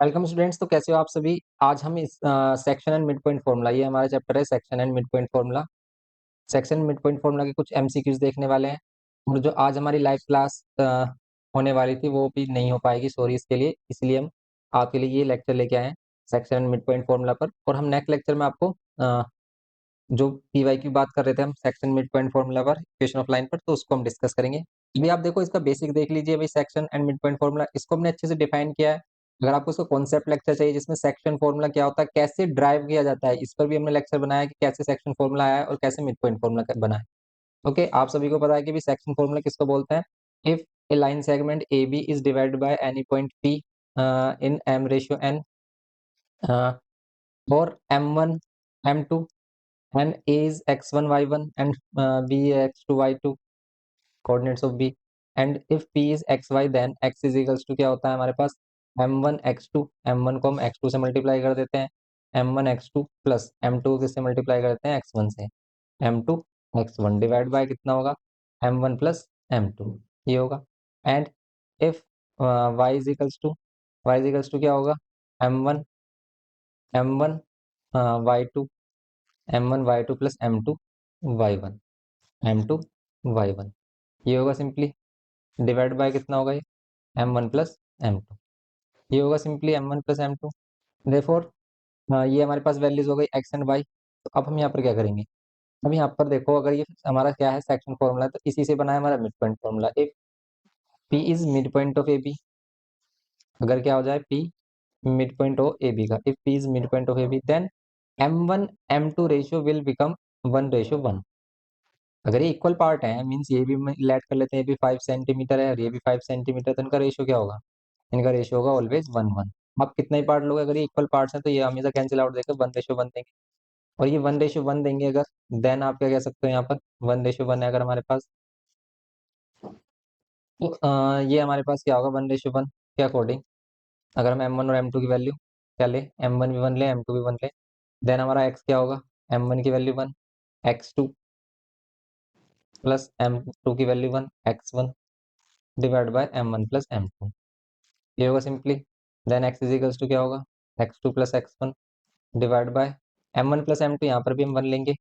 Welcome students. तो कैसे हो आप सभी। आज हम इस section and mid point formula, ये हमारा चैप्टर है section and mid point formula. Section mid point formula के कुछ एमसीक्यूज देखने वाले हैं। और जो आज हमारी लाइव क्लास होने वाली थी वो भी नहीं हो पाएगी, सॉरी इसके लिए। इसलिए हम आपके लिए ये लेक्चर लेके आए हैं section and mid point formula पर। और हम नेक्स्ट लेक्चर में आपको जो पीवाई की बात कर रहे थे हम सेक्शन मिड पॉइंट फॉर्मूला पर, इक्वेशन ऑफ लाइन पर, तो उसको हम डिस्कस करेंगे। अभी आप देखो, इसका बेसिक देख लीजिए भाई। Section and mid point formula इसको हमने अच्छे से डिफाइन किया है। अगर आपको इसका कॉन्सेप्ट लेक्चर चाहिए जिसमें सेक्शन फॉर्मूला क्या होता है, कैसे ड्राइव किया जाता है, इस पर भी हमने लेक्चर बनाया कि कैसे सेक्शन फॉर्मूला आया है और कैसे मिड पॉइंट फॉर्मूला बना है। ओके, आप सभी को पता है कि भी सेक्शन फॉर्मूला किसको बोलते हैं। If a line segment A B is divided by any point P in M ratio N और m1 m2 and A is x1 y1 and B is x2 y2 coordinates of B, and if P is xy then x is equals to क्या होता है हमारे पास m1 x2, m1 को हम x2 से multiply कर देते हैं, m1 x2 प्लस m2 किससे मल्टीप्लाई कर देते हैं x1 से, m2 x1 डिवाइड बाय कितना होगा m1 प्लस m2, ये होगा। And if y is equals to क्या होगा m1 m1 y2 m1 y2 plus m2 y1 m2 y1, ये होगा सिंपली। डिवाइड बाय कितना होगा ये m1 प्लस m2, ये होगा simply m1 plus m2। Therefore ये हमारे पास वैल्यूज हो गई x एंड y। तो अब हम यहाँ पर क्या करेंगे। अब यहाँ पर देखो, अगर ये हमारा क्या है सेक्शन फॉर्मूला, तो इसी से बना है हमारा mid point formula. If p is mid point of A B, अगर क्या हो जाए p mid point of A B का, if p is mid point of A B then m1 m2 ratio will become 1:1। अगर ये equal part है, means ये भी लेट कर लेते हैं, ये भी 5 सेंटीमीटर है और ये भी 5 सेंटीमीटर, तो इनका रेशियो क्या होगा, इनका रेशियो होगा ऑलवेज 1:1। आप कितना ही पार्ट लोगे, अगर ये इक्वल पार्ट्स हैं तो ये हमेशा कैंसिल आउट देकर 1:1 देंगे। और ये 1:1 देंगे अगर, देन आप क्या कह सकते हो यहाँ पर 1:1 है अगर हमारे पास, तो ये हमारे पास क्या होगा 1:1 के अकॉर्डिंग। अगर हम m1 और m2 की वैल्यू क्या ले, m1 भी 1 ले m2 भी 1 ले, देन हमारा x क्या होगा, m1 की वैल्यू 1 x2 प्लस m2 की value 1 x1 divide by m1 plus m2, ये होगा simply. Then x is equals to क्या होगा x2 plus x1 divide by m1 plus m2, यहाँ पर भी हम 1 लेंगे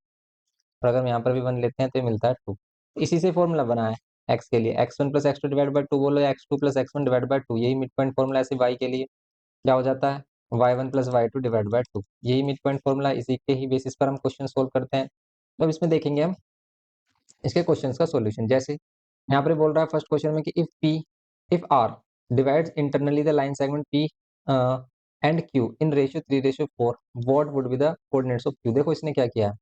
और अगर हम यहाँ पर भी 1 लेते हैं तो ये मिलता है 2। इसी से फॉर्मूला बना है x के लिए, x1 plus x2 divide by 2 बोलो या x2 plus x1 divide by 2, यही मिड पॉइंट फॉर्मूला। ऐसे y के लिए क्या हो जाता है y1 plus y2 divide by 2, यही मिड पॉइंट फॉर्मूला। इसी के ही बेसिस पर हम क्वेश्चन सोल्व करते हैं। तो अब इसमें देखेंगे हम इसके क्वेश्चंस का सॉल्यूशन। जैसे यहाँ पर बोल रहा है फर्स्ट क्वेश्चन में कि if R divides internally the line segment P and Q in ratio 3:4, what would be the coordinates of Q. देखो इसने क्या किया है,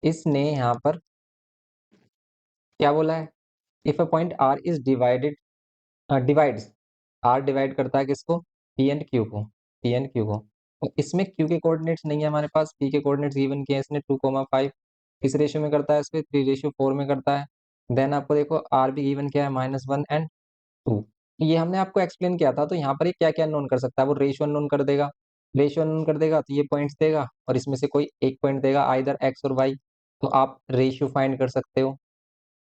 इसने यहाँ पर क्या बोला है, if a point R is divides, R divide करता है किसको, पी एंड क्यू को, पी एंड क्यू को। तो इसमें क्यू के कोऑर्डिनेट्स नहीं है हमारे पास, पी के कोऑर्डिनेट्स गिवन किए हैं इसने 2,5, किस रेशियो में करता है इस पे 3:4 में करता है। देन आपको देखो आर भी गिवन किया है -1 एंड 2, ये हमने आपको एक्सप्लेन किया था। तो यहाँ पर ये क्या क्या नोन कर सकता है, वो रेशियो नोन कर देगा, रेशियो नोन कर देगा तो ये पॉइंट्स देगा और इसमें से कोई एक पॉइंट देगा आइदर एक्स और वाई। तो आप रेशियो फाइंड कर सकते हो,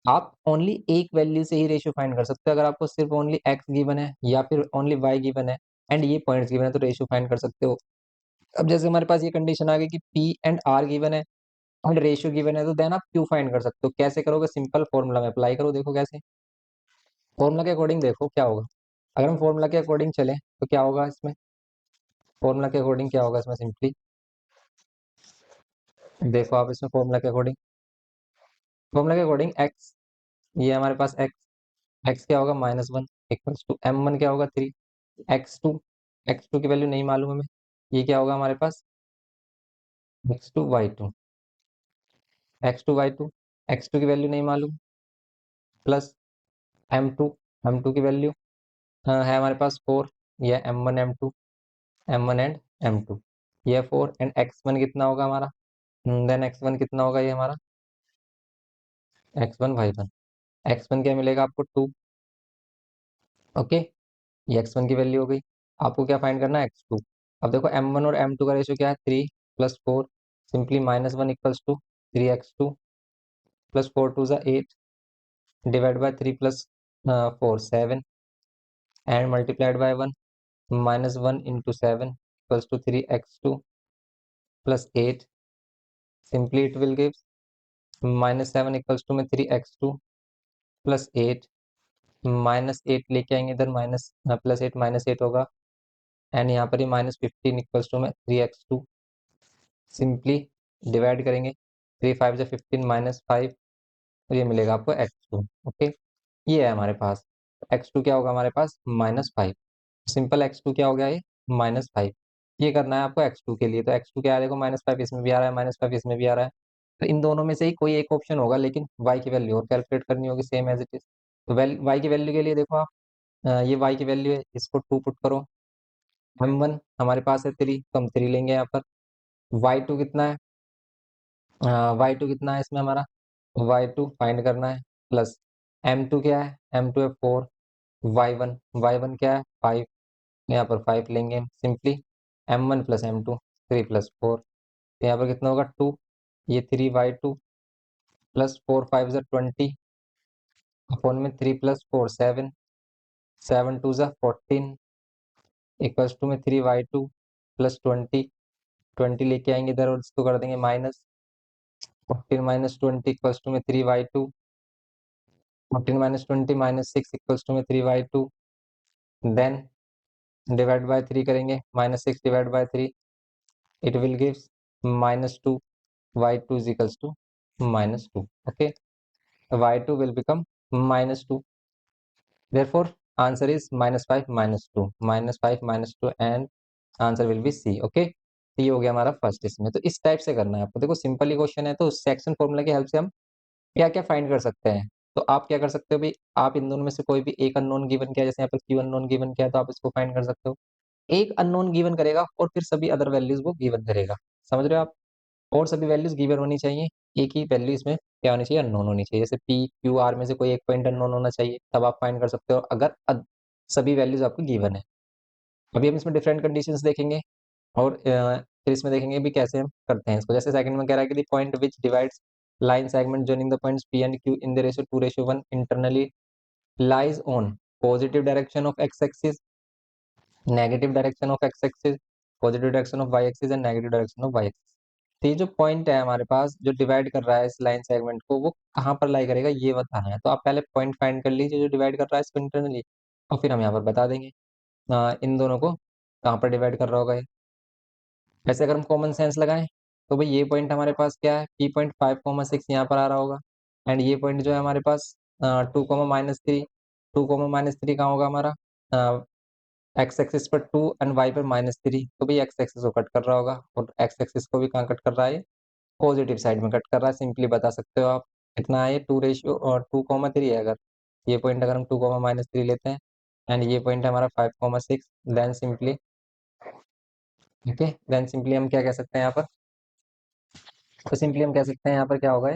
आप ओनली एक वैल्यू से ही रेशियो फाइंड कर सकते हो। अगर आपको सिर्फ ओनली एक्स गिवन है या फिर ओनली वाई गिवन है एंड ये पॉइंट्स गिवन है तो रेशियो फाइंड कर सकते हो। अब जैसे हमारे पास ये कंडीशन आ गई कि पी एंड आर गिवन है एंड रेशियो गिवन है, तो देन आप क्यू फाइंड कर सकते हो। कैसे करोगे, सिंपल फॉर्मूला में अप्लाई करो। देखो कैसे, फॉर्मूला के अकॉर्डिंग देखो क्या होगा। अगर हम फॉर्मूला के अकॉर्डिंग चले तो क्या होगा इसमें, फॉर्मूला के अकॉर्डिंग क्या होगा इसमें, सिंपली देखो आप इसमें फॉर्मूला के अकॉर्डिंग, फॉर्मूला के अकॉर्डिंग एक्स, ये हमारे पास एक्स, एक्स क्या होगा -1 इक्वल्स टू m1 क्या होगा 3, x2, x2 की वैल्यू नहीं मालूम हमें, ये क्या होगा हमारे पास x2 y2, x2 y2, x2 की वैल्यू नहीं मालूम, प्लस m2, m2 की वैल्यू है हमारे पास 4, ये m1 m2, m1 and m2, ये 4 एंड x1 कितना होगा हमारा, देन x1 कितना होगा ये हमारा x1 y1, x1 क्या मिलेगा आपको 2। ओके, ये x1 की वैल्यू हो गई। आपको क्या फाइंड करना है x2। अब देखो m1 और m2 का रेशियो क्या है 3 plus 4, simply -1 equals to 3x2 plus 4 2 ज़ा 8 divide by 3 plus 4 7 and multiplied by 1, -1 into 7 equals to 3x2 plus 8। Simply it will give -7 equals to में 3x2 प्लस 8। -8 लेके आएंगे इधर, माइनस प्लस 8 -8 होगा, एंड यहाँ पर ही -15 इक्वल्स टू में 3x2। सिंपली डिवाइड करेंगे, 3 5 जो 15 -5, तो ये मिलेगा आपको x2। ओके, ये है हमारे पास। x2 क्या होगा हमारे पास? -5। सिंपल x2 क्या हो गया ये? -5। ये करना है आपको x2 के लिए, तो x2 क्या है देखो, -5 इसमें भी आ रहा है, -5 इसमें भी आ रहा है, तो इन दोनों में से ही कोई एक ऑप्शन होगा, लेकिन y की वैल्यू और कैलकुलेट करनी होगी सेम एज इट इज। तो y की वैल्यू के लिए देखो आप, ये y की वैल्यू है, इसको 2 पुट करो। m1 हमारे पास है 3, तो हम 3 लेंगे यहाँ पर। y2 कितना है? y2 कितना है इसमें हमारा? y2 फाइंड करना है, प्लस m2 क्या है? m2 है 4। y1 क्या है? 5। यहाँ पर 5 लेंगे हम simply. m1 plus m2, 3 plus 4, तो यहाँ पर कितना होगा? 2। ये 3y2 प्लस 4 5 ज़ा 20 अपॉन में 3 प्लस 4 7, 7 2 ज़ा 14 इक्वल्स टू में 3y2 प्लस 20। 20 लेके आएंगे इधर और इसको कर देंगे माइनस। 14 माइनस 20 इक्वल्स टू में 3y2। 14 माइनस 20 -6 इक्वल्स टू में 3y2। देन डिवाइड बाय 3 करेंगे, -6 divide by 3, it will gives -2। y2 is equals to -2। Okay, y2 will become -2, therefore answer is -5 -2, -5 -2, and answer will be C. Okay, ये हो गया हमारा first. इसमें तो इस type से करना है आपको। देखो सिंपल ही क्वेश्चन है, तो सेक्शन फॉर्मूला की हेल्प से हम क्या क्या फाइंड कर सकते हैं। तो आप क्या कर सकते हो भाई, आप इन दोनों में से कोई भी एक अननोन गिवन किया, जैसे यहाँ पर क्यू अननोन गिवन किया, तो आप इसको फाइंड कर सकते हो। एक अननोन गिवन करेगा और फिर सभी अदर वैल्यूज वो गिवन करेगा, समझ रहे हो आप? और सभी वैल्यूज गिवन होनी चाहिए, एक ही वैल्यू इसमें क्या होनी चाहिए? अननोन होनी चाहिए। जैसे पी क्यू आर में से कोई एक पॉइंट अननोन होना चाहिए, तब आप फाइंड कर सकते हो अगर सभी वैल्यूज आपको गिवन है। अभी हम इसमें डिफरेंट कंडीशंस देखेंगे, और फिर इसमें देखेंगे भी कैसे हम करते हैं इसको। जैसे सेकंड में कह रहा है कि the point which divides line segment joining the points P and Q in the ratio 2:1 internally lies on positive direction of x axis, negative direction of x axis, positive direction of y axis and negative direction of y axis। तो ये जो point है हमारे पास जो divide कर रहा है इस लाइन सेगमेंट को, वो कहाँ पर लाई करेगा ये बताना है। तो आप पहले पॉइंट फाइंड कर लीजिए जो डिवाइड कर रहा है इसको इंटरनली, और फिर हम यहाँ पर बता देंगे इन दोनों को कहाँ पर डिवाइड कर रहा होगा ये। वैसे अगर हम कॉमन सेंस लगाएं, तो भाई ये पॉइंट हमारे पास क्या है? पी पॉइंट 5,6 यहाँ पर आ रहा होगा, एंड ये पॉइंट जो है हमारे पास 2,-3। 2,-3 कहाँ होगा हमारा? एक्स एक्सिस पर 2 एंड वाई पर -3, तो भाई एक्स एक्सिस को कट कर रहा होगा, और एक्स एक्सिस को भी कहाँ कट कर रहा है? पॉजिटिव साइड में कट कर रहा है। सिंपली बता सकते हो आप कितना है ये? 2:2,3 है। अगर ये पॉइंट अगर हम 2,-3 लेते हैं, एंड ये पॉइंट है हमारा 5,6, then simply okay, then simply हम क्या कह सकते हैं यहाँ पर? तो सिंपली हम कह सकते हैं यहाँ पर क्या होगा,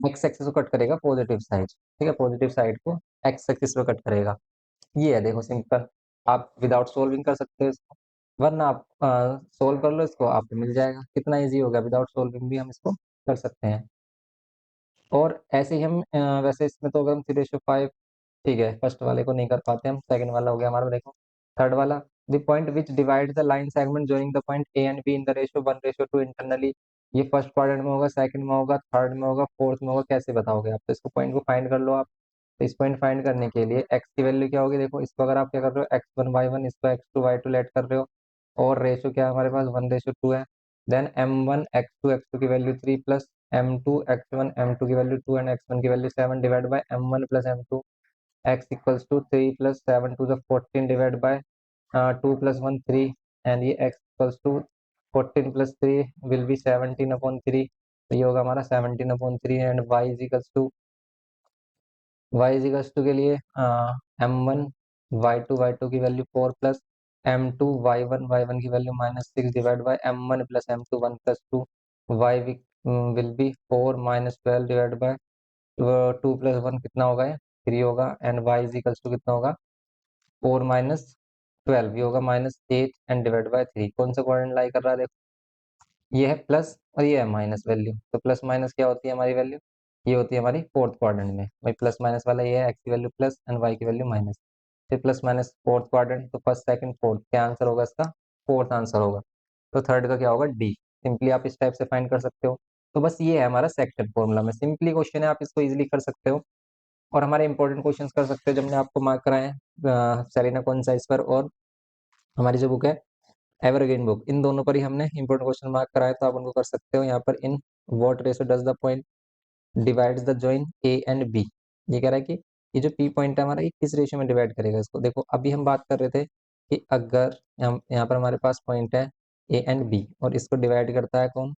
एक्स एक्सिस को कट करेगा पॉजिटिव साइड, ठीक है, पॉजिटिव साइड को एक्स एक्सिस पे कट करेगा। ये है, देखो सिंपल। आप विदाउट सोल्विंग कर सकते हो इसको, वरना आप सोल्व कर लो इसको, आपको मिल जाएगा। कितना इजी हो गया, विदाउट सोल्विंग भी हम इसको कर सकते हैं। और ऐसे ही हम वैसे इसमें तो अगर हम 3:5, ठीक है, फर्स्ट वाले को नहीं कर पाते हम, सेकंड वाला हो गया हमारा। देखो थर्ड वाला, the point which divide the line segment joining the point A and be in the ratio 1:2 internally. ये फर्स्ट क्वाड्रेंट में होगा, सेकंड में होगा, थर्ड में होगा, फोर्थ में होगा, कैसे बताओगे आप? तो इसको पॉइंट को फाइंड कर लो आप। तो इस पॉइंट फाइंड करने के लिए एक्स की वैल्यू क्या होगी? देखो इसको अगर आप क्या कर रहे हो, x1 y1, इसको x2 y2 लेट कर रहे हो, और रेशियो क्या है हमारे पास? 1:2 है। देन m1 x2 की value 3 plus m2 x1 m2 की वैल्यू 2 एंड x1 की value 7 divide by m1 plus m2। x equals to 3 plus 7 to the 14 divide by 2 plus 1 3, and ये x equals to 14 plus 3 will be 17/3। तो ये होगा हमारा 17/3, and y is equals to के लिए m1 y2 की value 4 plus m2 y1 की value -6 divide by m1 plus m2 1 plus 2। y will be 4 -12 divide by 2 plus 1 कितना होगा? ये 3 होगा, and y is equals to कितना होगा? 4 - 12, ये होगा -8 एंड डिवाइड बाय 3। कौन सा क्वाड्रेंट लाई कर रहा है? देखो ये है प्लस और ये है माइनस वैल्यू, तो प्लस माइनस क्या होती है हमारी वैल्यू? ये होती है हमारी फोर्थ क्वाड्रेंट में। भाई प्लस माइनस वाला ये है, एक्स की वैल्यू प्लस एंड वाई की वैल्यू माइनस। फिर प्लस माइनस फोर्थ क्वाड्रेंट, तो फर्स्ट सेकंड फोर्थ, क्या आंसर होगा इसका? फोर्थ आंसर होगा। तो थर्ड का क्या होगा? डी। सिंपली आप इस टाइप से फाइंड कर सकते हो। तो बस ये है हमारा सेक्शन फॉर्मूला में, सिंपली क्वेश्चन है, आप इसको इजीली कर सकते हो। और हमारे इंपॉर्टेंट क्वेश्चंस कर सकते हो जो हमने आपको मार्क कराए हैं सेलिना कॉन्साइज पर, और हमारी जो बुक है एवरग्रीन बुक, इन दोनों पर ही हमने इंपॉर्टेंट क्वेश्चन मार्क कराए, तो आप उनको कर सकते हो। यहाँ पर in what ratio does the point divides the join A and B, ये कह रहा है कि ये जो पी पॉइंट है हमारा, ये किस रेशियो में डिवाइड करेगा इसको। देखो अभी हम बात कर रहे थे कि अगर हम यहाँ पर हमारे पास पॉइंट है ए एंड बी, और इसको डिवाइड करता है कौन?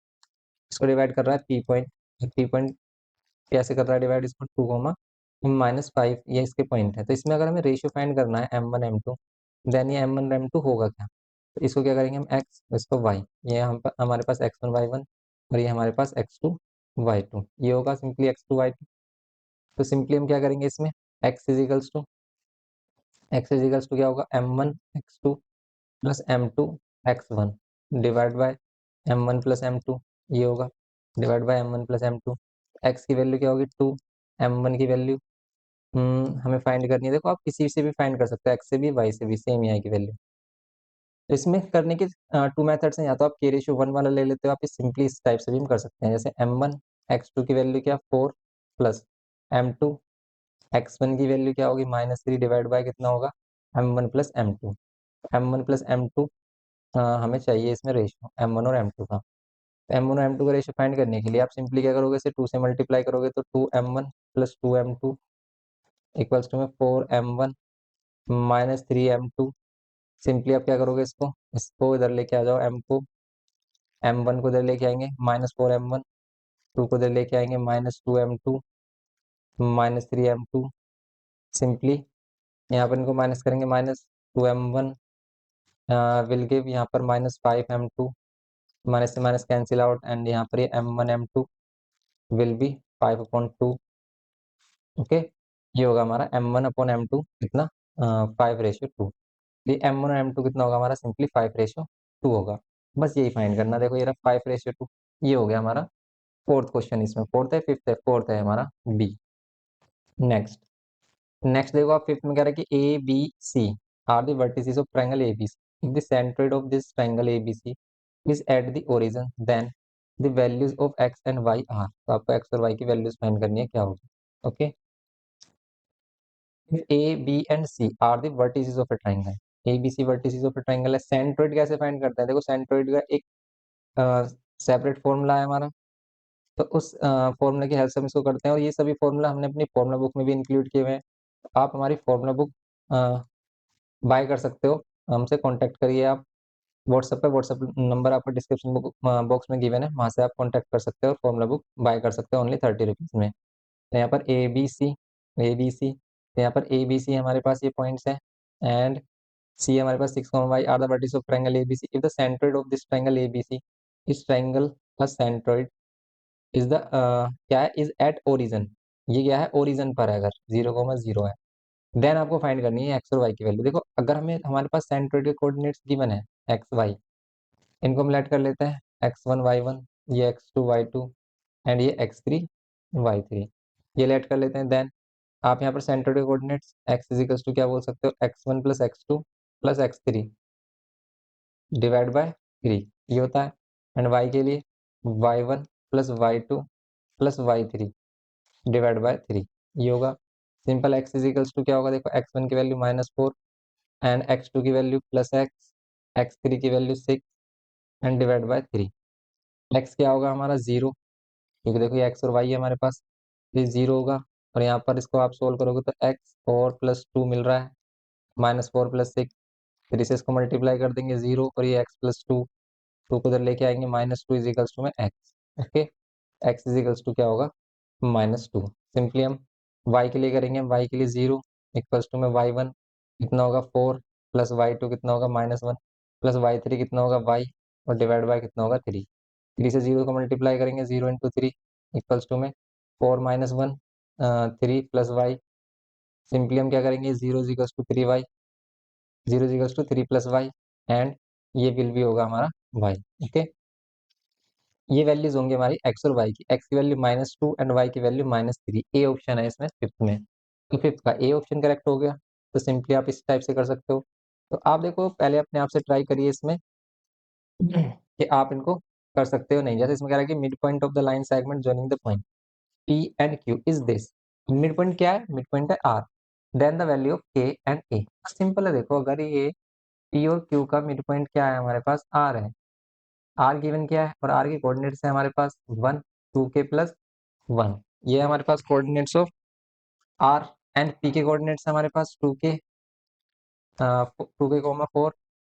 इसको डिवाइड कर रहा है पी पॉइंट। पी पॉइंट कैसे कर रहा है डिवाइड? इसको 2, -5 ये इसके पॉइंट है। तो इसमें अगर हमें रेशियो फाइंड करना है m1 m2, देन ये m1 m2 होगा क्या? तो इसको क्या करेंगे हम x, इसको y, ये हम हमारे पास x1 y1, और ये हमारे पास x2 y2, ये होगा सिंपली x2 y2। तो सिंपली हम क्या करेंगे इसमें, x इज इक्वल्स टू क्या होगा? m1 x2 plus m2 x1 divide by m1 plus m2, ये होगा divide by m1 plus m2। x की वैल्यू क्या होगी? 2। m1 की वैल्यू हमें फाइंड करनी है। देखो आप किसी से भी फाइंड कर सकते हो, x से भी y से भी, सेम ही आएगी वैल्यू। तो इसमें करने के टू मेथड्स हैं, या तो आप k रेशियो 1 वाला ले लेते हो, आप सिंपली इस टाइप से भी हम कर सकते हैं। जैसे m1 x2 की वैल्यू क्या? 4 प्लस m2 x1 की वैल्यू क्या होगी? -3 डिवाइड बाय कितना होगा? m1 plus m2। m1 plus m2 हमें चाहिए इसमें रेशियो m1 और m2 का। m1 और m2 का रेशियो फाइंड करने के लिए आप सिंपली क्या करोगे? इसे 2 से मल्टीप्लाई करोगे, तो 2m1 plus 2m2 equals to में 4m1 -3m2। सिंपली आप क्या करोगे? इसको इधर लेके आ जाओ, m1 को इधर लेके आएंगे -4m1, 2 को इधर लेके आएंगे -2m2 -3m2। सिंपली यहाँ पर इनको माइनस करेंगे, -2m1 विल गिव यहाँ पर -5m2, माइनस से माइनस कैंसिल आउट, एंड यहाँ पर ये m1 m2 will be 5/2। Okay, ये होगा हमारा m1/m2 कितना? 5/2। ये m1 और m2 कितना होगा हमारा? सिंपली 5/2 होगा। बस यही फाइंड करना। देखो ये रहा 5/2, ये हो गया हमारा फोर्थ क्वेश्चन। इसमें फोर्थ है, फिफ्थ है, फोर्थ है हमारा बी। नेक्स्ट नेक्स्ट देखो आप फिफ्थ में कह रहा है कि A B C are the vertices of triangle ABC, if the centroid of this triangle ABC is at the origin, then the values of X and Y are. तो आपको x और वाई की values find करनी है, क्या होगी? Okay, A B and C are the vertices of a triangle, A B C vertices of a triangle है। Centroid कैसे फाइंड करते हैं? देखो सेंट्रोइड का एक सेपरेट फॉर्मूला है हमारा, तो उस फॉर्मूला की हेल्प से हम इसको करते हैं, और ये सभी फॉर्मूला हमने अपनी फॉर्मूला बुक में भी इंक्लूड किए हुए हैं। तो आप हमारी फॉर्मूला बुक बाय कर सकते हो, हमसे कांटेक्ट करिए आप व्हाट्सएप पे। व्हाट्सएप नंबर आपको डिस्क्रिप्शन बॉक्स में गिवन है, वहाँ से आप कांटेक्ट कर सकते हो और फॉर्मूला बुक बाय कर सकते हो ओनली 30 रुपीज़ में। तो यहाँ पर ए बी सी, तो यहाँ पर ए बी सी हमारे पास ये पॉइंट्स हैं, एंड सी हमारे पास 6, y are the vertices of triangle ABC, if the centroid of this triangle ABC, इस ट्रायंगल का सेंट्रोइड इज द क्या है? इज एट ओरिजिन, ये क्या है? ओरिजिन पर है, अगर 0,0 है, देन आपको फाइंड करनी है एक्स और वाई की वैल्यू। देखो अगर हमें हमारे पास सेंट्रोइड के कोऑर्डिनेट्स गिवन है एक्स वाई, इनको हम लेट कर लेते हैं x1 y1, ये x2 y2, एंड ये x3 y3, ये लेट कर लेते हैं। देन आप यहाँ पर सेंट्रोइड के कोऑर्डिनेट्स x इज टू क्या बोल सकते हो? x1 plus x2 plus x3 divide by 3, ये होता है। एंड y के लिए y1 plus y2 plus y3 divide by 3, ये होगा। सिंपल x टू क्या होगा? देखो x1 की वैल्यू -4, एंड x2 की वैल्यू +x, x3 की value 6, and divide by 3। x क्या होगा हमारा? 0, क्योंकि देखो ये x और y है हमारे पास, ये 0 होगा। और यहाँ पर इसको आप सोल्व करोगे तो x और +2 मिल रहा है, -4 + 6, फिर से इसको मल्टीप्लाई कर देंगे 0, और ये x + 2, 2 को इधर लेके आएंगे -2 इजिकल्स टू में x। Okay, x equals to क्या होगा? -2। सिंपली हम y के लिए करेंगे, हम y के लिए 0 इक्वल्स टू में y1 कितना होगा? 4 प्लस y2 कितना होगा? -1 प्लस y3 कितना होगा? y, और डिवाइड बाय कितना होगा? 3। 3 से 0 को मल्टीप्लाई करेंगे, 0 इंटू 3 इक्वल्स टू में 4 -1 3 प्लस y। सिंपली हम क्या करेंगे? 0 equals to 3y, 0 equals to 3 plus y, and ये विल भी होगा हमारा y। ओके, ये वैल्यूज होंगी हमारी x और y की। x की वैल्यू -2 एंड y की वैल्यू -3। ए ऑप्शन है इसमें फिफ्थ में, तो फिफ्थ का ए ऑप्शन करेक्ट हो गया। तो सिंपली आप इस टाइप से कर सकते हो। तो आप देखो पहले अपने आप से ट्राई करिए इसमें कि आप इनको कर सकते हो नहीं। जैसे इसमें कह रहा है कि mid point of the line segment joining the point P and Q is this. Mid point क्या है? मिड पॉइंट है R, then the value of K and A. Simple है, देखो अगर ये पी और क्यू का मिड पॉइंट क्या है हमारे पास? आर है। आर गिवन क्या है? और आर के कोऑर्डिनेट्स है हमारे पास 1 2k प्लस 1। ये है हमारे पास coordinates of R. And P के कोऑर्डिनेट्स है हमारे पास 2k 4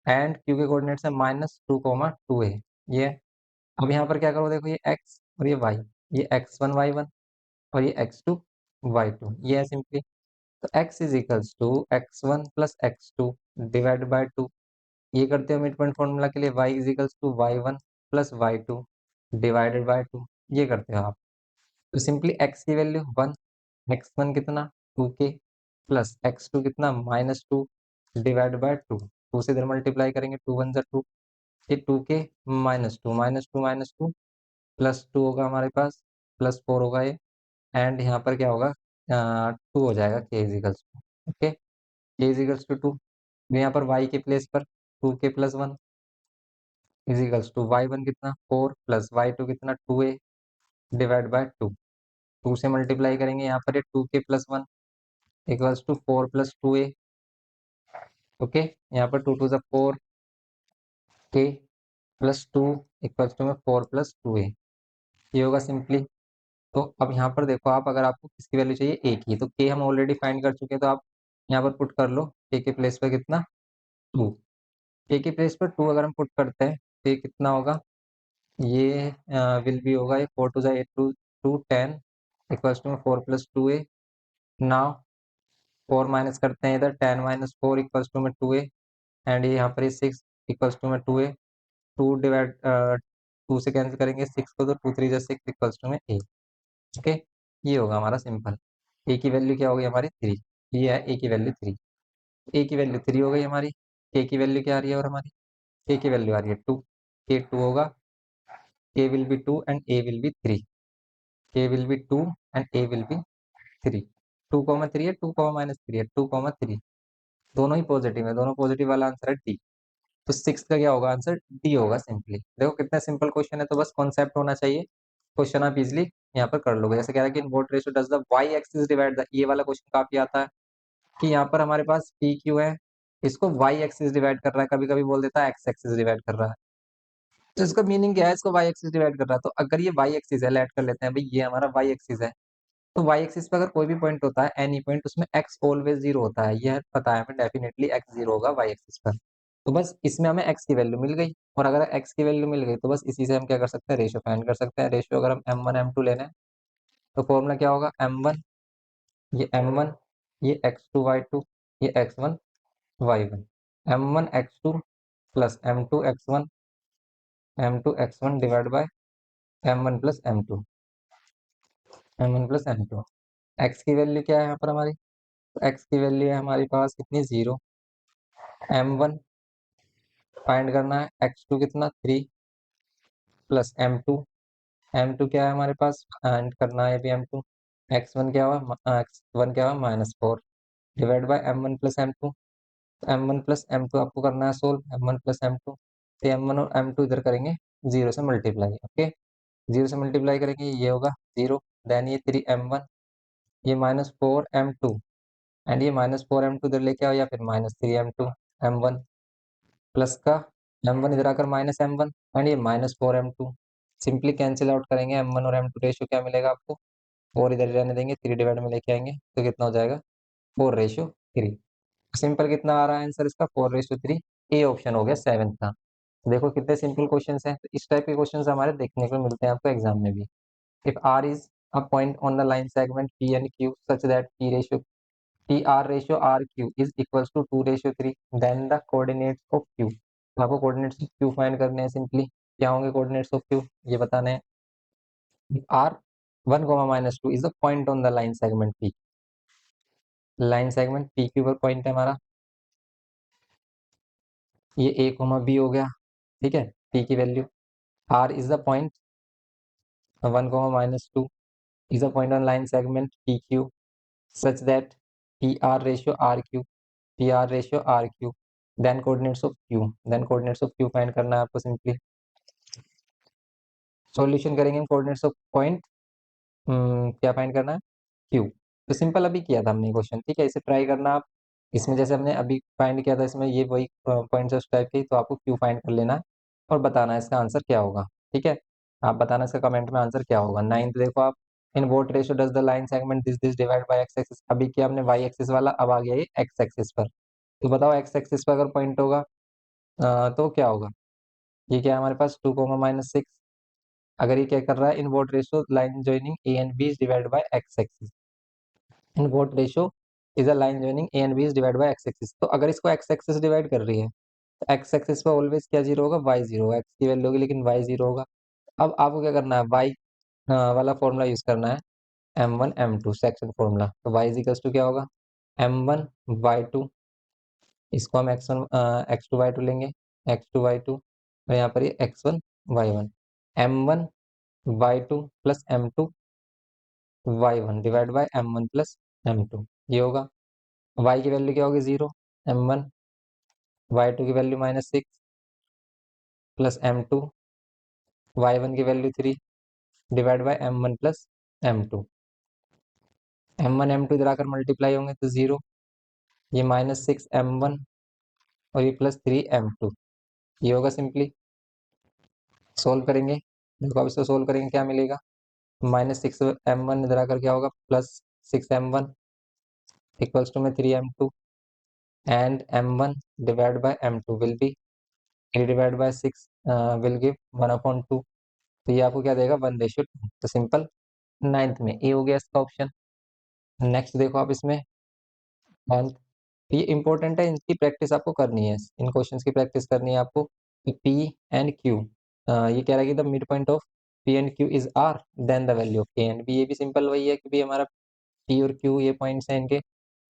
एंड क्यू के कोऑर्डिनेट्स है -2 2a। ये है। अब यहाँ पर क्या करो, देखो ये x और ये y, ये x1 y1 और ये x2 y2, ये है सिंपली। तो x is equals to x1 plus x2 divide by 2। ये करते हो मिड पॉइंट फॉर्मूला के लिए, y is equals to y1 plus y2 divided by 2। ये करते हो आप। तो सिंपली x की वैल्यू 1, x1 कितना 2k प्लस x2 कितना -2 डिवाइड बाय 2। 2 से इधर मल्टीप्लाई करेंगे, 2 1 जा 2, ये 2k -2 प्लस 2 होगा हमारे पास, प्लस 4 होगा ये। एंड यहाँ पर क्या होगा? 2 हो जाएगा k equals to. Okay, k equals to 2। यहाँ पर y के प्लेस पर 2k plus 1 equals to y1 कितना 4 प्लस y2 कितना 2a डिवाइड बाय 2। 2 से मल्टीप्लाई करेंगे यहाँ पर ये 2k plus 1 equals to 4 plus 2a। Okay, यहाँ पर 2 2 ज़ा 4 k प्लस 2 इक्वल्स टू में 4 प्लस 2a। ये होगा सिंपली। तो अब यहाँ पर देखो आप, अगर आपको किसकी वैल्यू चाहिए? ए की, तो के हम ऑलरेडी फाइंड कर चुके हैं, तो आप यहाँ पर पुट कर लो के प्लेस पर कितना 2। के प्लेस पर 2 अगर हम पुट करते हैं तो ये कितना होगा? ये विल बी होगा, ये 4 2 जा 8 2 2 10 इक्वल्स टू में 4 प्लस 2a। नाउ 4 माइनस करते हैं इधर, 10 माइनस 4 इक्वल्स टू में 2a। एंड ये यहाँ पर 6 इक्वल्स टू में 2a। 2 डिवाइड 2 से कैंसिल करेंगे 6 को, तो 2 3 जा 6 इक्वल्स टू में a। ओके, ये होगा हमारा सिंपल। ए की वैल्यू क्या होगी हमारी? 3। ये है ए की वैल्यू 3। ए की वैल्यू 3 हो गई हमारी। के की वैल्यू क्या आ रही है और हमारी? के की वैल्यू आ रही है 2। के 2 होगा, के will be 2 and A will be 3। के will be 2 and A will be 3। 2 3 है, 2 3 है, 2 3 दोनों ही पॉजिटिव है, दोनों पॉजिटिव वाला आंसर है डी। तो सिक्स का क्या होगा आंसर? डी होगा सिंपली। देखो कितना सिंपल क्वेश्चन है, तो बस कॉन्सेप्ट होना चाहिए, क्वेश्चन आप इजिली यहाँ पर कर लोगे। जैसे कह रहा है कि in what ratio does the Y axis divide the, ये वाला क्वेश्चन काफी आता है कि यहाँ पर हमारे पास पी क्यू है, इसको वाई एक्सिस डिवाइड कर रहा है, कभी कभी बोल देता है एक्स एक्सिस डिवाइड कर रहा है। तो इसका मीनिंग क्या है? इसको वाई एक्सिस डिवाइड कर रहा है। तो अगर ये वाई एक्सिस है, लेट कर लेते हैं भाई ये हमारा वाई एक्सिस है, तो वाई एक्सिस पे अगर कोई भी पॉइंट होता है, एनी पॉइंट, उसमें एक्स ऑलवेज जीरो होता है, यह पता है हमें, डेफिनेटली एक्स जीरो होगा वाई एक्सिस पर। तो बस इसमें हमें एक्स की वैल्यू मिल गई, और अगर एक्स की वैल्यू मिल गई तो बस इसी से हम क्या कर सकते हैं? रेशियो फाइंड कर सकते हैं। रेशियो अगर हम m1 m2 लेना है तो फॉर्मूला क्या होगा? m1, ये m1, ये x2 y2, ये x1 y1। m1 x2 plus m2 x1 divide by m1 plus m2 x की वैल्यू क्या है यहाँ पर हमारी? तो एक्स की वैल्यू है हमारे पास कितनी? 0। m1 फाइंड करना है, x2 कितना 3 प्लस m2 क्या है हमारे पास? फाइंड करना है भी m2। x1 क्या हुआ? x1 क्या हुआ? -4 divide by m1 plus m2। m1 plus m2 आपको करना है सोल्व, m1 प्लस m2। तो m1 और m2 इधर करेंगे 0 से मल्टीप्लाई। ओके, 0 से मल्टीप्लाई करेंगे, ये होगा 0, देन ये 3m1, ये -4m2, एंड ये -4m2 इधर लेके आओ, या फिर -3m2 m1 प्लस का m1 इधर आकर -m1 एंड ये -4m2। सिंपली कैंसिल आउट करेंगे, m1 और m2 रेशियो क्या मिलेगा आपको? 4 इधर रहने देंगे, 3 डिवाइड में लेके आएंगे तो कितना हो जाएगा? 4:3। सिंपल कितना आ रहा है आंसर इसका? 4:3। ए ऑप्शन हो गया सेवेंथ का। देखो कितने सिंपल क्वेश्चंस हैं। तो इस टाइप के क्वेश्चंस हमारे देखने को मिलते हैं आपको एग्जाम में भी। If R is a point on the line segment P and Q such that PR ratio RQ is equals to 2:3, then the coordinates of Q। तो आपको कोऑर्डिनेट्स ऑफ Q फाइंड करने हैं सिंपली। क्या होंगे coordinates of Q? ये बताने हैं। R 1, -2 is a point on the line segment P। Line segment PQ पर पॉइंट है हमारा, ये A, B हो गया। ठीक है, P की value. R is the point 1, -2 is a point on line segment PQ such that PR ratio RQ P R ratio R Q, then coordinates of Q, then coordinates of Q find करना है आपको। Simply solution करेंगे coordinates of point, क्या find करना है, Q. तो simple अभी किया था हमने क्वेश्चन, ठीक है, इसे ट्राई करना आप। इसमें जैसे हमने अभी फाइंड किया था, इसमें ये वही पॉइंट्स उस टाइप के, तो आपको क्यू फाइंड कर लेना है और बताना है इसका आंसर क्या होगा। ठीक है, आप बताना इसका कमेंट में आंसर क्या होगा। नाइन्थ देखो आप, in what ratio does the line segment this this divide by X axis. अभी किया हमने वाई एक्सिस वाला, अब आ गया ये एक्स एक्सिस पर। तो बताओ एक्स एक्सिस पर अगर पॉइंट होगा तो क्या होगा। ये क्या है हमारे पास 2, -6। अगर ये क्या कर रहा है, in what ratio line joining A and B is divide by X axis. In what ratio is a line joining A and B is divide by X axis. तो अगर इसको एक्स एक्सिस डिवाइड कर रही है तो x axis पर always क्या zero होगा, वाई जीरो होगा। एक्स की वैल्यू होगी लेकिन वाई जीरो होगा। अब आपको क्या करना है, वाई वाला फॉर्मूला यूज करना है, M1 M2 सेक्शन फॉर्मूला। तो वाई इजिकल्स टू क्या होगा, M1 Y2, इसको हम X2 Y2 लेंगे, X2 Y2, और यहाँ पर ये X1 Y1, M1 Y2 plus M2 Y1 divide by M1 plus M2, ये होगा। y की वैल्यू क्या होगी, 0, M1 Y2 की वैल्यू -6 प्लस M2 Y1 की value 3 divide by M1 plus M2। M1 M2 इधर आकर मल्टीप्लाई होंगे तो 0, ये -6 M1 और ये +3 M2, ये होगा। सिंपली सोल्व करेंगे, देखो अब इसको सोल्व करेंगे क्या मिलेगा, -6 M1 इधर आकर क्या होगा, +6 M1 इक्वल्स टू में 3 M2, and M1 divide by M2 will be 3 divide by 6 will give 1/2। तो ये आपको क्या देगा, 1:2। तो सिंपल नाइन्थ में ए हो गया इसका ऑप्शन। नेक्स्ट देखो आप इसमें 11th, ये इंपॉर्टेंट है, इनकी प्रैक्टिस आपको करनी है, इन क्वेश्चंस की प्रैक्टिस करनी है आपको। पी एंड क्यू, ये कह रहा है कि the mid point of P and Q is R, then the value of A and B. ये भी सिंपल वही है कि भी हमारा पी और क्यू ये पॉइंट्स हैं, इनके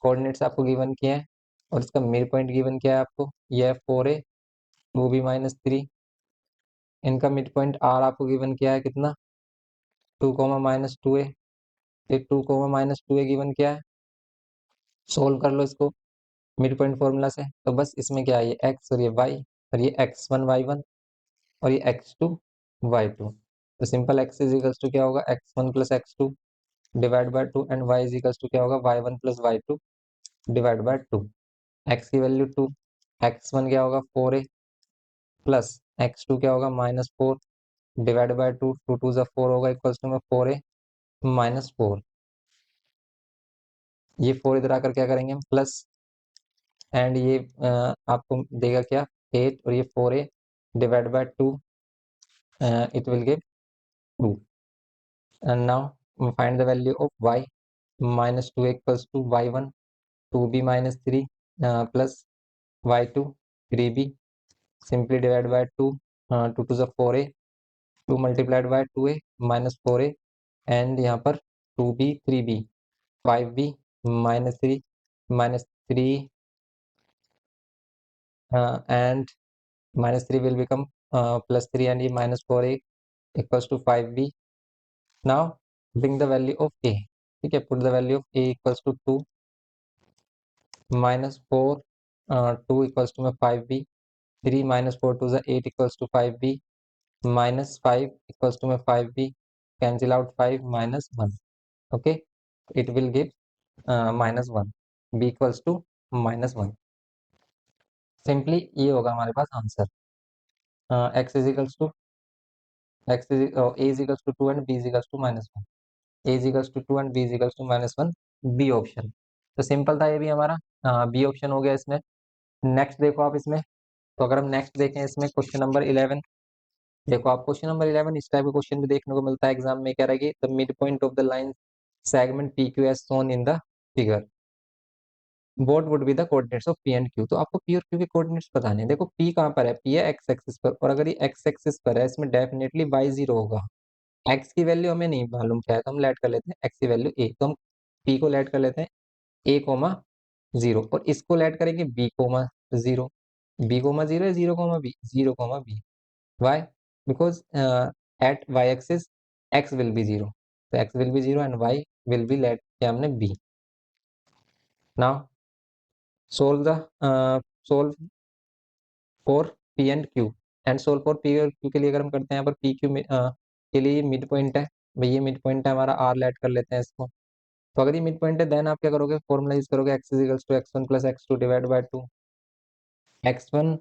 कोऑर्डिनेट्स आपको गिवन किए हैं और इसका मिड पॉइंट गिवन किया है आपको, ये है 4A, 2B-3। इनका मिड पॉइंट आर आपको गिवन किया है कितना, 2, -2A। फिर 2, -2A गिवन किया है, सोल्व कर लो इसको मिड पॉइंट फॉर्मूला से। तो बस इसमें क्या है, ये एक्स और ये वाई, और ये X1 Y1 और ये X2 Y2। तो simple X is equals to क्या होगा, X1 plus X2 divide by 2, and Y is equals to क्या होगा, Y1 plus Y2 divide by 2। X की वैल्यू 2, X1 क्या होगा 4A प्लस X2 क्या होगा -4 डिवाइड बाय 2, 2 2 4 होगा इक्वल्स टू में 4A -4। ये 4 इधर आकर क्या करेंगे हम, प्लस, एंड ये आपको देगा क्या, 8, और ये 4A divide by 2, it will give 2। And now find the value of y, -2 equals to y1 2b-3 plus y2 3b, simply divide by 2, 2 to the 4a, 2 multiplied by 2a minus 4a, and यहाँ पर 2b 3b 5b -3 and -3 will become +3, and ये -4a equals to 5b। Now bring the value of a, ठीक है, put the value of a equals to 2 -4 2 equals to में 5b, 3 -4 to the 8 equals to 5b, -5 equals to में 5b, cancel out 5 -1, okay, it will give -1, b equals to -1। Simply ये होगा हमारे पास answer. x is equals to x is a is equals to 2 and b is equals to -1, a is equals to 2 and b is equals to -1, B option. तो simple था ये भी हमारा, B option हो गया इसमें। नेक्स्ट देखो आप इसमें, तो अगर हम नेक्स्ट देखें इसमें क्वेश्चन नंबर 11, देखो आप क्वेश्चन नंबर 11 इस टाइप का क्वेश्चन भी देखने को मिलता है एग्जाम में। कह रहा है कि the mid point of the line segment P Q as shown in the figure, what would be the coordinates of P and Q. तो आपको पी और क्यू के कोऑर्डिनेट्स बताने हैं। देखो पी कहाँ पर है, पी है एक्स एक्सिस पर, और अगर ये एक्स एक्सिस पर है इसमें डेफिनेटली वाई जीरो होगा। एक्स की वैल्यू हमें नहीं मालूम क्या है, तो हम लेट कर लेते हैं एक्स की वैल्यू ए, तो हम पी को लेट कर लेते हैं A, 0, और इसको लेट करेंगे B, 0। B, 0 है, 0, B, 0, B। Why? Because at y axis x will be 0, तो x will be 0 and y will be let क्या हमने b। Now solve the solve for P and Q, and solve for P और Q के लिए अगर हम करते हैं यहाँ पर पी क्यू के लिए मिड पॉइंट है भाई, ये मिड पॉइंट है हमारा, आर लेट कर लेते हैं इसको। तो अगर ये मिड पॉइंट है देन आप क्या करोगे, फॉर्मूला यूज करोगे, X equals two X one plus X two divide by two. X one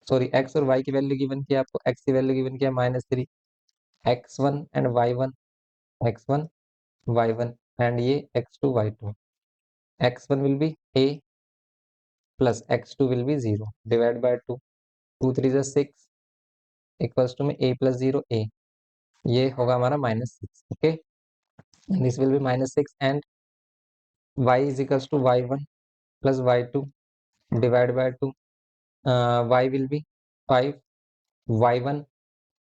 sorry X और वाई की वैल्यू गिवन किया आपको, एक्स की वैल्यू गिवन किया -3, X one and Y one, X one Y one, and ये X two Y two. X one will be A plus X two will be 0 divide by two, 2 3 जा 6 equals to में ए plus 0 ए, ये होगा हमारा -6। Okay, this will be -6 and Y is equals to Y one plus Y two divide by two, Y will be 5, Y one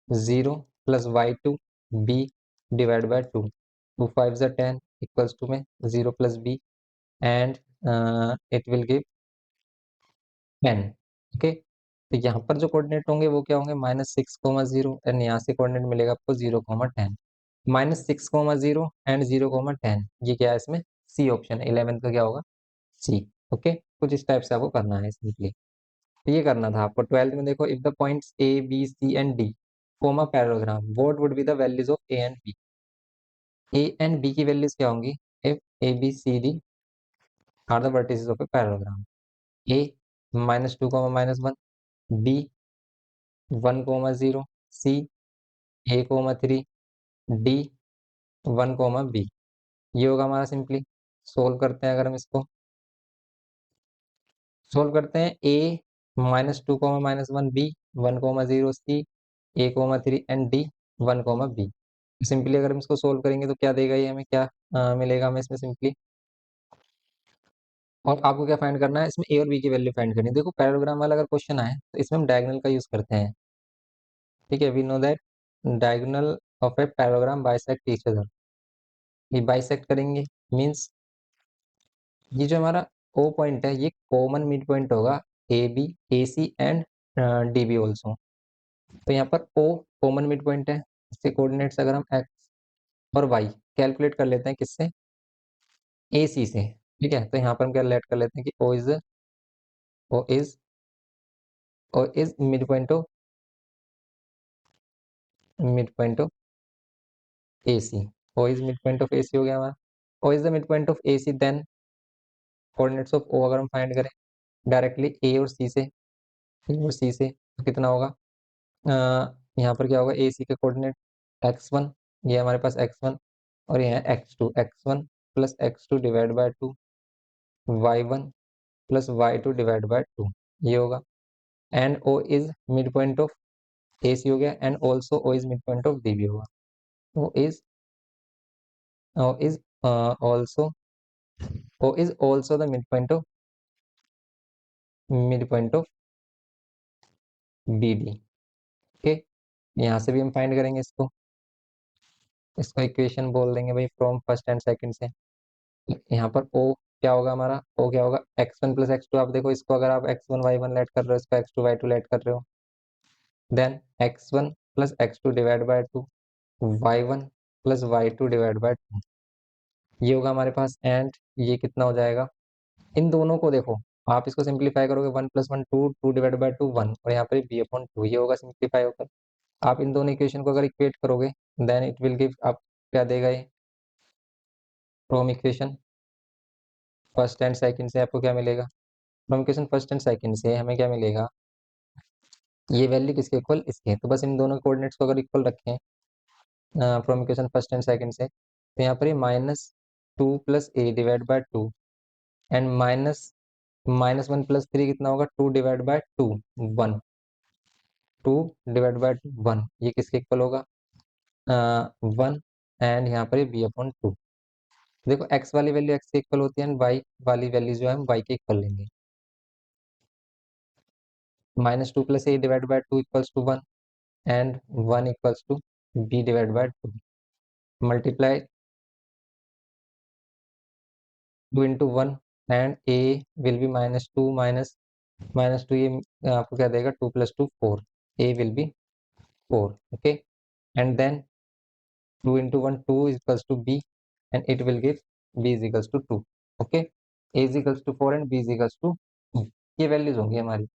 0 plus Y two B divide by two, 2 5 जा 10 equals to में 0 plus B, and it will give 10। Okay, तो यहाँ पर जो coordinate होंगे वो क्या होंगे, -6, 0, एंड यहाँ से कोऑर्डिनेट मिलेगा आपको 0, 10। -6, 0 एंड 0, 10, ये क्या है इसमें, सी ऑप्शन है, 11th का क्या होगा, सी। ओके, कुछ इस टाइप से आपको करना है सिंपली। तो ये करना था आपको 12th में। देखो, if the points A B C and D form a parallelogram, what would be the values of A and B. A and B की वैल्यूज क्या होंगी, if A B C D are the vertices of a parallelogram. A -2, -1, B 1, 0, C a, 3, D 1, B. ये होगा हमारा simply. Solve करते हैं, अगर हम इसको सोल्व करते हैं, A -2, -1, B 1, 0, C a, 3 and D 1, B. Simply अगर हम इसको सोल्व करेंगे तो क्या देगा ये हमें, क्या मिलेगा हमें इसमें सिंपली। और आपको क्या फाइंड करना है इसमें, ए और बी की वैल्यू फाइंड करनी है। देखो, पैराग्राम वाला अगर क्वेश्चन आए तो इसमें हम डायगोनल का यूज करते हैं। ठीक है, we know that diagonal of a parallelogram bisect each other. ये बाइसेक्ट करेंगे मींस ये जो हमारा ओ पॉइंट है ये कॉमन मिड पॉइंट होगा A B, A C and D B also. तो यहाँ पर ओ कॉमन मिड पॉइंट है, इसके कोऑर्डिनेट्स अगर हम एक्स और वाई कैलकुलेट कर लेते हैं किससे, ए सी से। ठीक है, तो यहाँ पर हम क्या लेट कर लेते हैं कि O is O is mid point of A C. O is mid point of A C हो गया हमारा। O is the mid point of A C, then coordinates of O अगर हम फाइंड करें डायरेक्टली ए और सी से, ए और सी से तो कितना होगा, यहाँ पर क्या होगा, ए सी के कोऑर्डिनेट x1, ये हमारे पास x1, और ये है x2, x1 plus x2 divide by 2, y1 plus y2 divide by 2, ये होगा। And O is mid point of A C हो गया, and also O is mid point of D B होगा। O is also O is also the mid point of B D. Okay, यहाँ से भी हम find करेंगे इसको, इसको इक्वेशन बोल देंगे भाई फ्रॉम फर्स्ट एंड सेकंड से। यहाँ पर ओ क्या होगा हमारा, ओ क्या होगा, x1 प्लस एक्स टू। आप देखो इसको, अगर आप x1 y1 लेट कर रहे हो, इसको x2 y2 लेट कर रहे हो, then x1 plus X two divide by 2, y1 plus y2 divide by 2, ये होगा हमारे पास। एंड ये कितना हो जाएगा, इन दोनों को देखो, आप इसको सिंप्लीफाई करोगे, 1 + 1 2, 2 डिवाइड बाय 2 1, और यहाँ पर b/2 ये होगा सिंप्लीफाई होकर। आप इन दोनों इक्वेशन को अगर इक्वेट करोगे देन इट विल गिव, आप क्या देगा ये, from equation first and second से आपको क्या मिलेगा, from equation first and second से हमें क्या मिलेगा, ये वैल्यू किसके इक्वल, इसके। तो बस इन दोनों कोऑर्डिनेट्स को अगर इक्वल रखें from equation first and second से, तो यहाँ पर ये -2 plus A divide by 2, and -1 plus 3 कितना होगा, 2 डिवाइड बाय 2 1, 2 डिवाइड बाय 1, ये किसके इक्वल होगा, 1, एंड यहाँ पर ये b/2। देखो, x वाली वैल्यू x के इक्वल होती है, एंड y वाली वैल्यू जो है हम y के इक्वल लेंगे। -2 plus A divide by 2 equals to 1, and 1 equals to b divide by 2, multiply 2 into 1, and a will be -2 -2, ये आपको क्या देगा, 2 + 2 4, a will be 4। Okay, and then 2 into 1 2 equals to b, and it will give b is equals to 2। Okay, A is equals to 4 and B is equals to 2। ये values होंगी हमारी।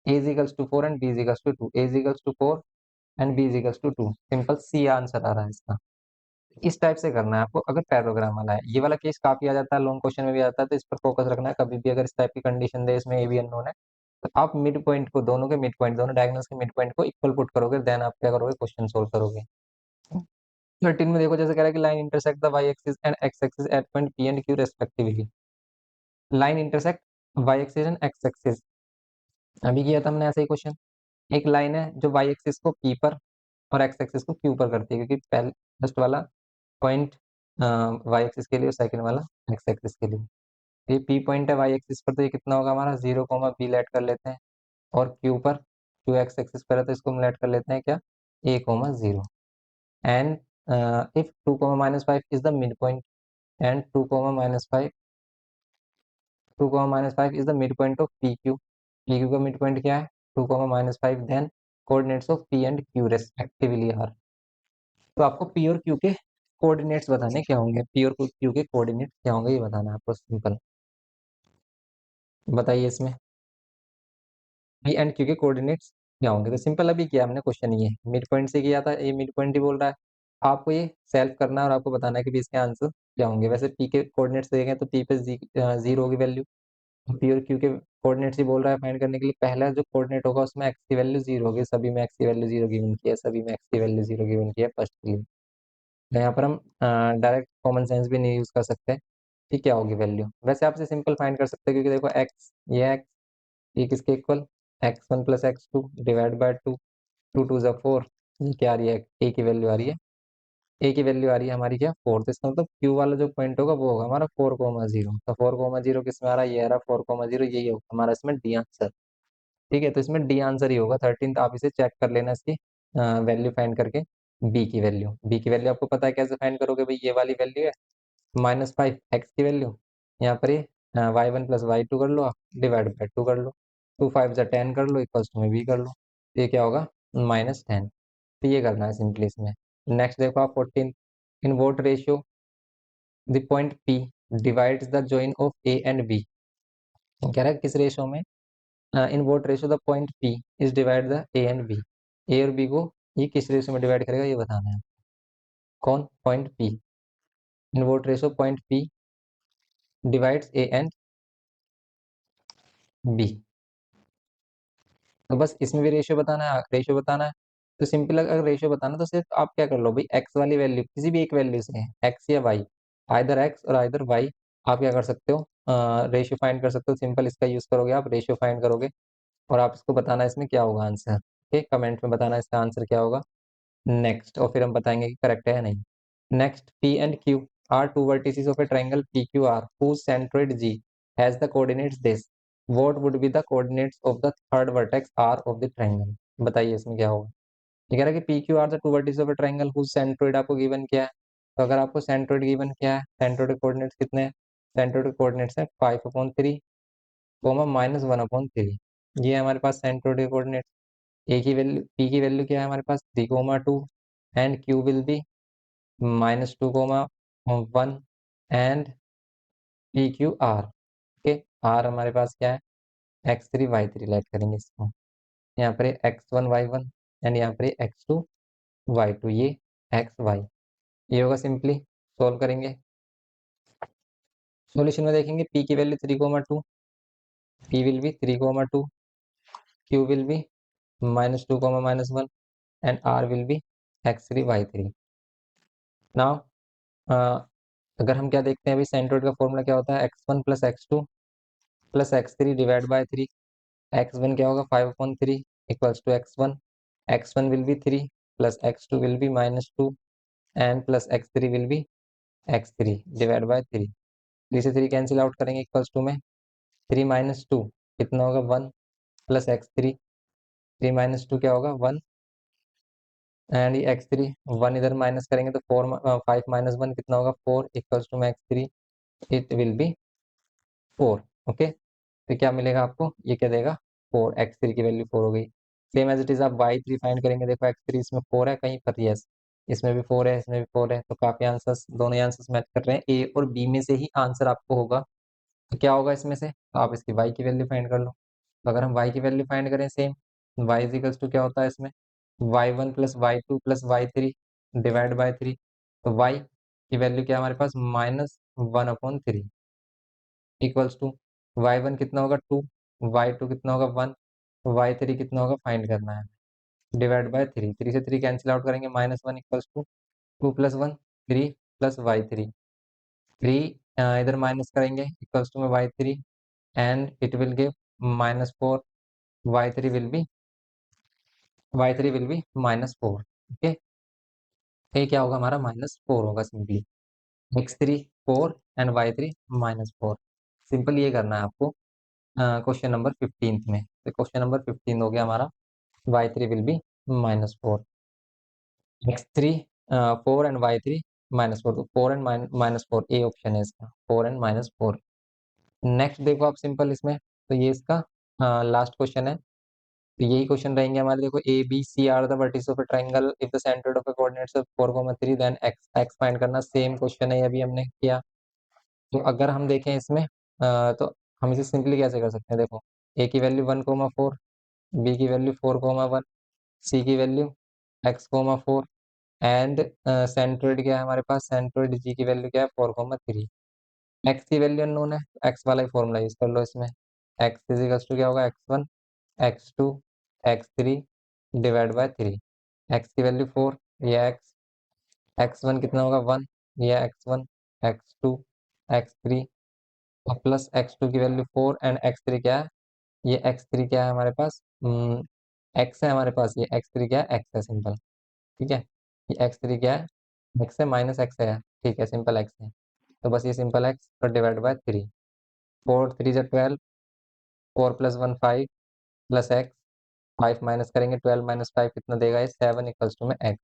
A is equals to 4 and B is equals to 2, A is equals to 4 and B is equals to 2। Simple सी answer आ रहा है इसका। इस type से करना है आपको अगर पैराग्राम वाला है। ये वाला केस काफी आ जाता है, लॉन्ग क्वेश्चन में भी आता है, तो इस पर फोकस रखना है। कभी भी अगर इस टाइप की कंडीशन दे इसमें ए बी अननोन है, तो आप मिड पॉइंट को, दोनों के मिड पॉइंट, दोनों डायगोनल्स के मिड पॉइंट को इक्वल पुट करोगे, देन आप क्या करोगे, क्वेश्चन सोल्व करोगे। 13 में देखो, जैसे कह रहा है कि line intersect the Y axis and X axis at point P and Q respectively. Line intersect Y axis and X axis. अभी किया था हमने ऐसे ही क्वेश्चन। एक लाइन है जो वाई एक्सिस को पी पर और एक्स एक्सिस को क्यू पर करती है, क्योंकि पहले फर्स्ट वाला पॉइंट वाई एक्सिस के लिए और सेकंड वाला एक्स एक्सिस के लिए। ये पी पॉइंट है वाई एक्सिस पर, तो ये कितना होगा हमारा 0, बी लेट कर लेते हैं। और क्यू पर, क्यू एक्स एक्सिस पर है, तो इसको हम लेट कर लेते हैं क्या, a, 0। And if 2, -5 is the mid point and 2, -5 is the mid point of P Q. P Q का मिड पॉइंट क्या है, 2, -5, then coordinates of P and Q respectively are. तो आपको पी और क्यू के कोऑर्डिनेट्स बताने क्या होंगे, पी और क्यू के कोऑर्डिनेट्स क्या होंगे, ये बताना है आपको। सिंपल बताइए इसमें पी एंड क्यू के कोऑर्डिनेट्स क्या होंगे। तो सिंपल अभी किया हमने क्वेश्चन, ये मिड पॉइंट से किया था, ये मिड पॉइंट ही बोल रहा है। आपको ये सेल्फ करना है और आपको बताना है कि भी इसके आंसर क्या होंगे। वैसे पी के कोऑर्डिनेट्स देखें तो पी पे 0 की वैल्यू, पी और क्यू के कोऑर्डिनेट्स ही बोल रहा है फाइंड करने के लिए। पहला जो कोऑर्डिनेट होगा उसमें एक्स की वैल्यू 0 होगी, सभी में एक्स की वैल्यू 0 गिवन की है, सभी में एक्स की वैल्यू 0 गिवन की है फर्स्ट के लिए। तो यहाँ पर हम डायरेक्ट कॉमन सेंस भी नहीं यूज कर सकते कि क्या होगी वैल्यू। वैसे आपसे सिंपल फाइंड कर सकते हैं, क्योंकि देखो एक्स, ये एक्स, ये किसके equal, x1 + x2 divide by 2, 2 × 2 = 4। ये क्या आ रही है, ए की वैल्यू आ रही है, ए की वैल्यू आ रही है हमारी क्या, 4। तो इसका मतलब क्यू वाला जो पॉइंट होगा वो होगा हमारा 4, 0। तो 4, 0 किस में आ रहा है, ये आ रहा है 4, 0, यही होगा हमारा इसमें डी आंसर। ठीक है, तो इसमें डी आंसर ही होगा 13। आप इसे चेक कर लेना इसकी वैल्यू फाइंड करके। बी की वैल्यू आपको पता है, कैसे फाइंड करोगे भाई, ये वाली वैल्यू है -5 एक्स की वैल्यू, यहाँ पर ये y1 + y2 कर लो आप, डिवाइड बाय 2 कर लो, 2 × 5 = 10 कर लो, इक्वल्स टू में भी कर लो, तो ये क्या होगा, -10। तो ये करना है सिंपली इसमें। नेक्स्ट देखो आप 14, in what ratio the point P divides the join of A and B. कह रहा है किस रेशियो में, in what ratio the point P is divide the A and B. A और बी को ये किस रेशियो में डिवाइड करेगा, ये बताना है। कौन, point P. In what ratio point P divides A and B. तो बस इसमें भी रेशियो बताना है, रेशियो बताना है। तो सिंपल, अगर रेशियो बताना है तो सिर्फ आप क्या कर लो भाई, एक्स वाली वैल्यू किसी भी एक वैल्यू से, एक्स या वाई, आइदर एक्स और आइदर वाई, आप क्या कर सकते हो, रेशियो फाइंड कर सकते हो। सिंपल इसका यूज करोगे, आप रेशियो फाइंड करोगे और आप इसको बताना है इसमें क्या होगा आंसर। ठीक, कमेंट में बताना इसका आंसर क्या होगा। नेक्स्ट, और फिर हम बताएंगे कि करेक्ट है या नहीं। Next, P and Q R two vertices of A triangle P Q are whose centroid G has the coordinates this, what would be the coordinates of the third vertex R of the triangle। बताइए इसमें क्या होगा। ये कह रहा है कि P Q are the two vertices of A triangle whose centroid आपको गिवन किया है। तो अगर आपको सेंट्रोइड गिवन किया है, सेंट्रोइड के कोऑर्डिनेट्स कितने हैं, सेंट्रोइड के कोऑर्डिनेट्स है 5/3 -1/3। ये है हमारे पास सेंट्रोइड के कोऑर्डिनेट्स। ए की वैल्यू, पी की वैल्यू क्या है हमारे पास 3,2 and Q will be -2,1 and P Q R. Okay, R हमारे पास क्या है, x3 y3 लेट करेंगे इसको। यहाँ पर x1 y1 एंड यहाँ पर x2 y2, ये xy। ये होगा, सिंपली सोल्व करेंगे। सॉल्यूशन में देखेंगे, p की value 3,2, p will be 3,2, q will be -2, -1 and r will be x3 y3। Now अगर हम क्या देखते हैं अभी, सेंट्रोइड का फॉर्मूला क्या होता है, x1 + x2 + x3 divide by 3। x1 क्या होगा, 5/3 equals to x1, x1 will be 3 plus x2 will be -2 and plus x3 will be x3 divide by 3। 3 से 3 कैंसिल आउट करेंगे, इक्वल्स टू में 3 - 2 कितना होगा, 1 प्लस x3, 3 - 2 क्या होगा, 1 एंड ये x3, 1 इधर माइनस करेंगे तो 5 - 1 कितना होगा, 4 इक्वल्स टू में x3, it will be 4। Okay, तो क्या मिलेगा आपको, ये क्या देगा, 4, x3 की वैल्यू 4 हो गई। सेम एज इट इज आप y3 फाइंड करेंगे, देखो x3 इसमें 4 है कहीं पर, यस इसमें भी 4 है, इसमें भी 4 है, तो काफी आंसर्स, दोनों आंसर्स मैच कर रहे हैं। ए और बी में से ही आंसर आपको होगा तो क्या होगा इसमें से, तो आप इसकी y की वैल्यू फाइंड कर लो। तो अगर हम y की वैल्यू फाइंड करें same, y is equals to क्या होता है इसमें, y1 plus y2 plus y3 divide by 3। तो y की वैल्यू क्या है हमारे पास, -1/3 इक्वल्स टू y1 कितना होगा 2, y2 कितना होगा 1, y3 कितना होगा फाइंड करना है, डिवाइड बाय 3। 3 से 3 कैंसिल आउट करेंगे, -1 equals to 2 plus 1 3 plus y3। 3 इधर माइनस करेंगे इक्वल्स टू में y3 and it will give -4, y3 will be -4। Okay, ये क्या होगा हमारा -4 होगा simply, x3 4 and y3 -4। Simple ये करना है आपको क्वेश्चन नंबर 15 में। तो क्वेश्चन नंबर 15 हो गया हमारा, y3 will be -4, x3 4 and y3 -4। तो 4 एंड -4 ए ऑप्शन है इसका, 4 एंड -4। नेक्स्ट देखो आप सिंपल इसमें, तो ये इसका लास्ट क्वेश्चन है। तो यही क्वेश्चन रहेंगे हमारे, देखो A B C are the vertices of a triangle if the centre of a coordinates 4,3 then X, X find करना। सेम क्वेश्चन है, ये अभी हमने किया। तो अगर हम देखें इसमें तो हम इसे सिंपली कैसे कर सकते हैं, देखो ए की वैल्यू 1,4, बी की वैल्यू 4,1, सी की वैल्यू x,4 एंड सेंट्रोइड क्या है हमारे पास, सेंट्रोइड जी की वैल्यू क्या है 4,3। एक्स की वैल्यू अननोन है, एक्स वाला ही फॉर्मूला यूज कर लो इसमें। एक्स इजिकल्स टू क्या होगा, x1 x2 x3 divide by 3। X की वैल्यू 4, ये x1 कितना होगा 1, ये x1 x2 x3 और प्लस x2 की वैल्यू 4 एंड x3 क्या है, ये x3 क्या है हमारे पास, x है हमारे पास, ये x3 क्या है, x है सिंपल। ठीक है, ये x3 क्या है, x है माइनस x है, ठीक है सिंपल x है। तो बस ये सिंपल x पर डिवाइड बाय 3। 4 3 जा 12, 4 प्लस 1 5 प्लस x, 5 माइनस करेंगे, 12 माइनस 5 कितना देगा, ये 7 इक्वल्स टू में x।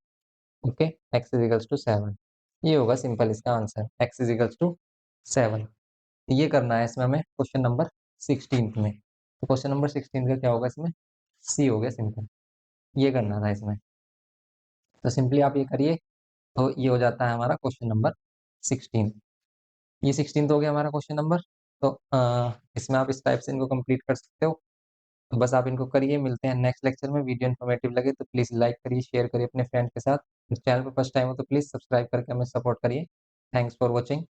Okay, x is equals to 7। ये होगा सिंपल इसका answer, x is equals to 7। ये करना है इसमें हमें क्वेश्चन नंबर 16 में। तो क्वेश्चन नंबर 16 का क्या होगा इसमें, सी हो गया सिंपल। ये करना था इसमें, तो सिंपली आप ये करिए, तो ये हो जाता है हमारा क्वेश्चन नंबर 16। ये 16 तो हो गया हमारा क्वेश्चन नंबर। तो इसमें आप इस टाइप से इनको कंप्लीट कर सकते हो। तो बस आप इनको करिए, मिलते हैं नेक्स्ट लेक्चर में। वीडियो इन्फॉर्मेटिव लगे तो प्लीज़ लाइक करिए, शेयर करिए अपने फ्रेंड के साथ। चैनल पर फर्स्ट टाइम हो तो प्लीज़ सब्सक्राइब करके हमें सपोर्ट करिए। Thanks for watching.